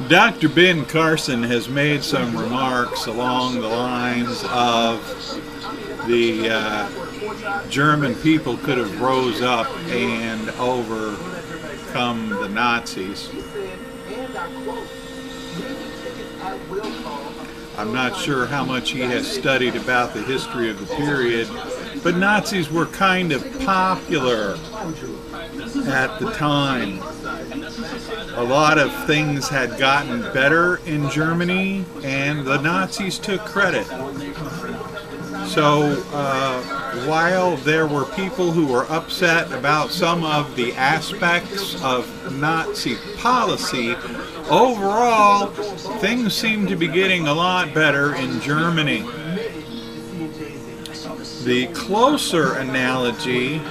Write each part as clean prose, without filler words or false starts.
Dr. Ben Carson has made some remarks along the lines of the German people could have rose up and overcome the Nazis. I'm not sure how much he has studied about the history of the period, but Nazis were kind of popular at the time. A lot of things had gotten better in Germany, and the Nazis took credit. So while there were people who were upset about some of the aspects of Nazi policy, overall, things seem to be getting a lot better in Germany. The closer analogy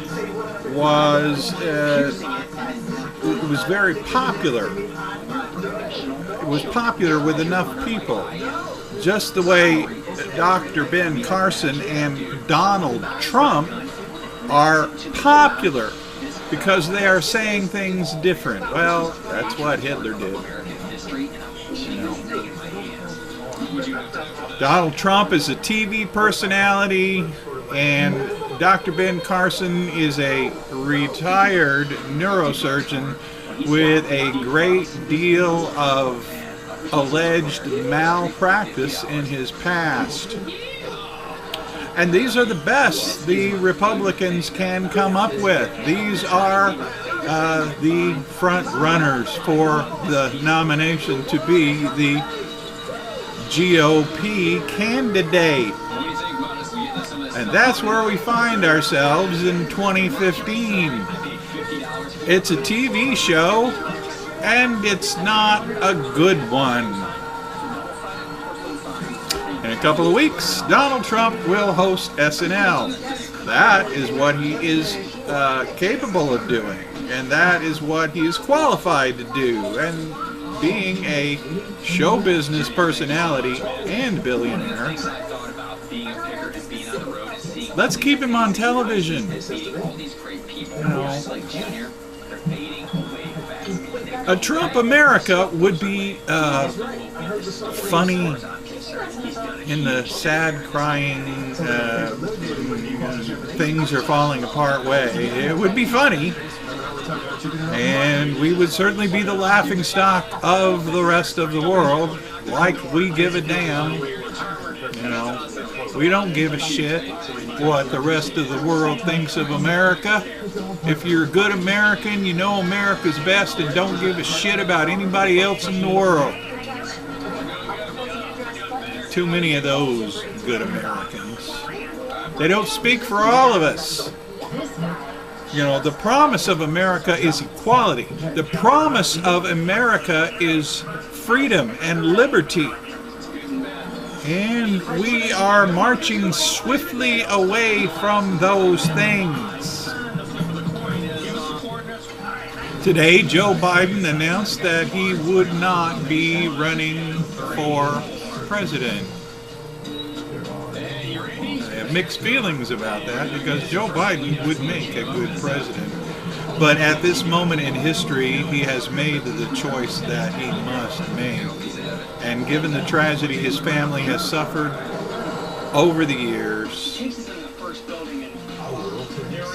was it was very popular. It was popular with enough people. Just the way Dr. Ben Carson and Donald Trump are popular because they are saying things different. Well, that's what Hitler did. You know. Donald Trump is a TV personality, and Dr. Ben Carson is a retired neurosurgeon with a great deal of alleged malpractice in his past. And these are the best the Republicans can come up with. These are the front runners for the nomination to be the GOP candidate. And that's where we find ourselves in 2015. It's a TV show, and it's not a good one. In a couple of weeks, Donald Trump will host SNL. That is what he is capable of doing, and that is what he is qualified to do. And being a show business personality and billionaire, let's keep him on television. You know, a Trump America would be funny in the sad, crying, things are falling apart way. It would be funny, and we would certainly be the laughing stock of the rest of the world, like we give a damn. You know, we don't give a shit what the rest of the world thinks of America. If you're a good American, you know America's best and don't give a shit about anybody else in the world. Too many of those good Americans. They don't speak for all of us. You know, the promise of America is equality. The promise of America is freedom and liberty. And we are marching swiftly away from those things. Today, Joe Biden announced that he would not be running for president. I have mixed feelings about that because Joe Biden would make a good president. But at this moment in history, he has made the choice that he must make. And given the tragedy his family has suffered over the years,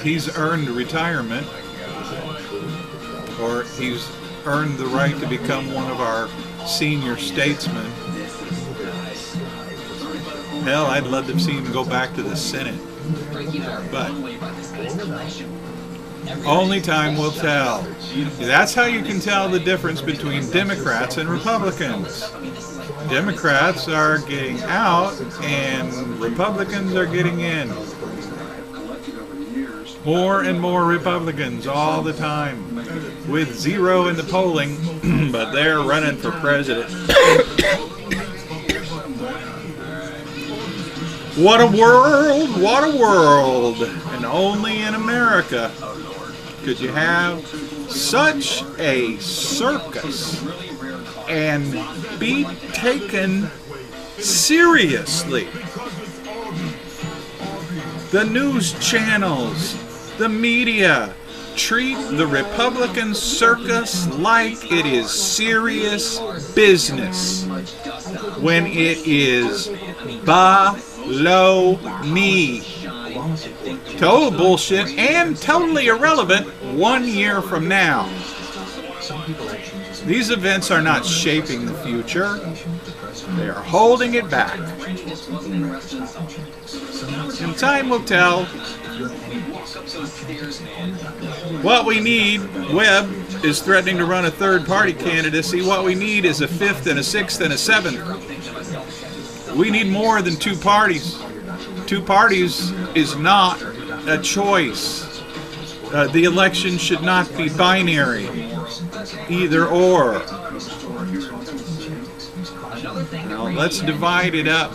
he's earned retirement, or he's earned the right to become one of our senior statesmen. Hell, I'd love to see him go back to the Senate. But only time will tell. That's how you can tell the difference between Democrats and Republicans. Democrats are getting out and Republicans are getting in. More and more Republicans all the time, with zero in the polling, but they're running for president. What a world, what a world. And only in America could you have such a circus and be taken seriously. The news channels, the media, treat the Republican circus like it is serious business when it is baloney. Total bullshit and totally irrelevant 1 year from now. These events are not shaping the future. They are holding it back. And time will tell. What we need, Webb is threatening to run a third-party candidacy. What we need is a fifth and a sixth and a seventh. We need more than two parties. Two parties is not a choice. The election should not be binary. Either or. Now, let's divide it up.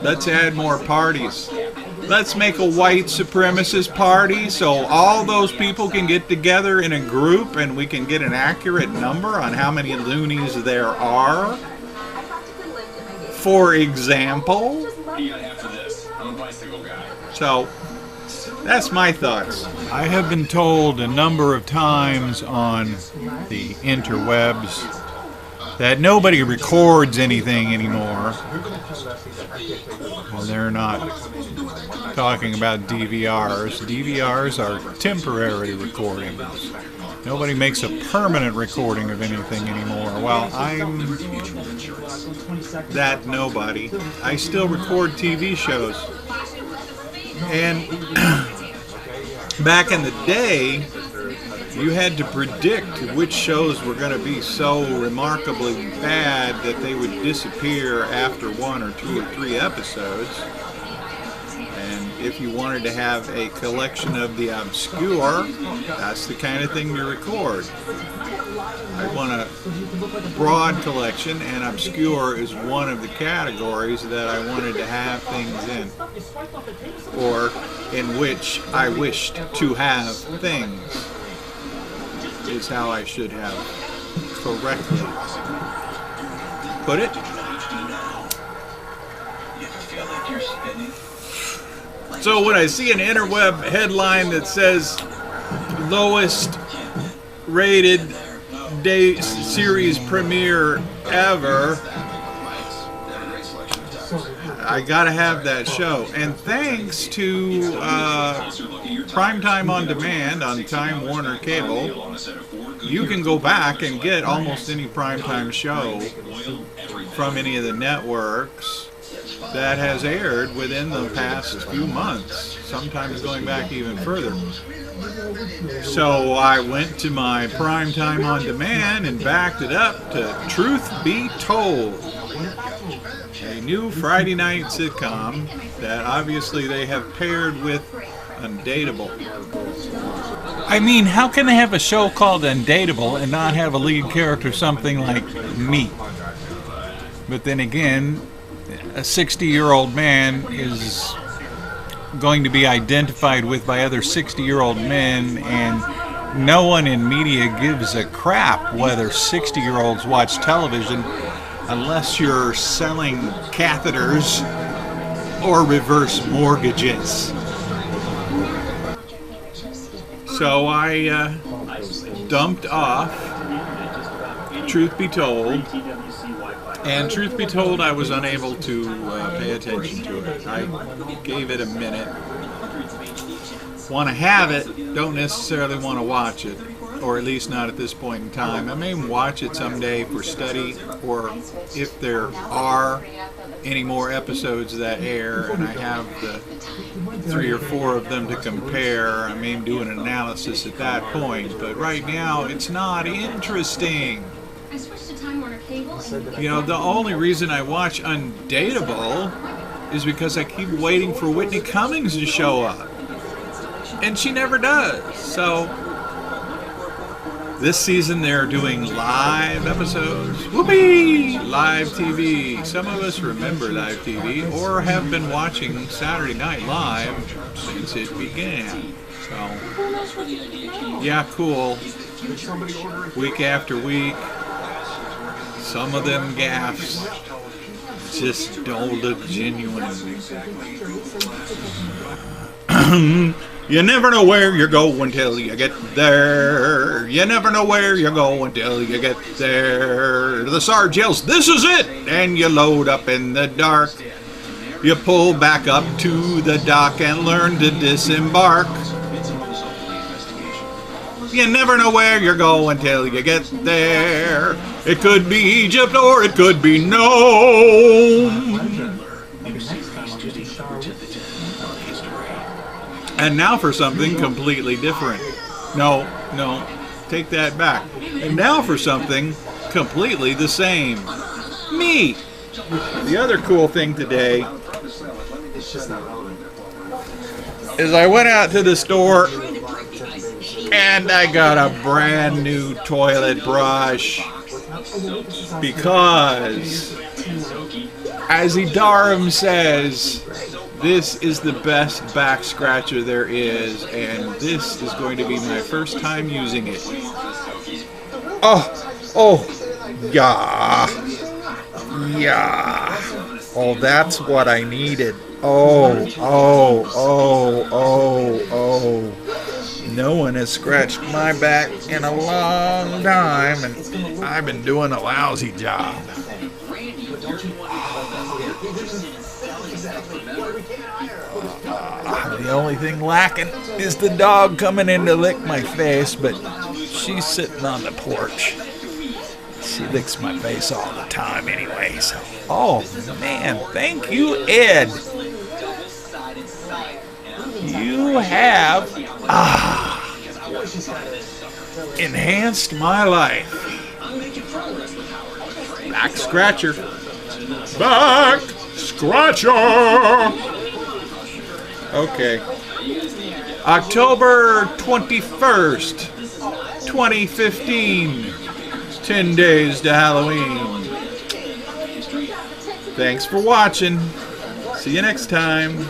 Let's add more parties. Let's make a white supremacist party so all those people can get together in a group and we can get an accurate number on how many loonies there are. For example. So, that's my thoughts. I have been told a number of times on the interwebs that nobody records anything anymore. Well, they're not talking about DVRs. DVRs are temporary recordings. Nobody makes a permanent recording of anything anymore. Well, I'm that nobody. I still record TV shows. And back in the day, you had to predict which shows were going to be so remarkably bad that they would disappear after 1 or 2 or 3 episodes. And if you wanted to have a collection of the obscure, that's the kind of thing you record. I want a broad collection, and obscure is one of the categories that I wanted to have things in, or in which I wished to have things, is how I should have correctly put it. So when I see an interweb headline that says lowest rated day series premiere ever, I gotta have that show. And thanks to Primetime on Demand on Time Warner Cable, you can go back and get almost any primetime show from any of the networks that has aired within the past few months, sometimes going back even further. So I went to my Primetime on Demand and backed it up to Truth Be Told, a new Friday night sitcom that obviously they have paired with Undateable. I mean, how can they have a show called Undateable and not have a lead character something like me? But then again, a 60-year-old man is going to be identified with by other 60-year-old men, and no one in media gives a crap whether 60-year-olds watch television unless you're selling catheters or reverse mortgages. So I dumped off Truth Be Told, and truth be told, I was unable to pay attention to it. I gave it a minute. Want to have it, don't necessarily want to watch it, or at least not at this point in time. I may watch it someday for study, or if there are any more episodes that air and I have the 3 or 4 of them to compare, I may do an analysis at that point. But right now, it's not interesting. You know, the only reason I watch Undateable is because I keep waiting for Whitney Cummings to show up. And she never does. So, this season they're doing live episodes. Whoopee! Live TV. Some of us remember live TV or have been watching Saturday Night Live since it began. So, yeah, cool. Week after week. Some of them gaffes just don't look genuine. You never know where you're going till you get there. You never know where you're going till you get there. The Sarge yells, "This is it!" And you load up in the dark. You pull back up to the dock and learn to disembark. You never know where you're going till you get there. It could be Egypt or it could be Nome. And now for something completely different. No, take that back. And now for something completely the same. Me. The other cool thing today is I went out to the store and I got a brand new toilet brush because, as Edarem says, this is the best backscratcher there is, and this is going to be my first time using it. Oh, yeah. Oh, that's what I needed. Oh. No one has scratched my back in a long time, and I've been doing a lousy job. The only thing lacking is the dog coming in to lick my face, but she's sitting on the porch. She licks my face all the time anyway, so. Oh, man, thank you, Ed. You have enhanced my life. Backscratcher. Backscratcher! Okay. October 21st, 2015. 10 days to Halloween. Thanks for watching. See you next time.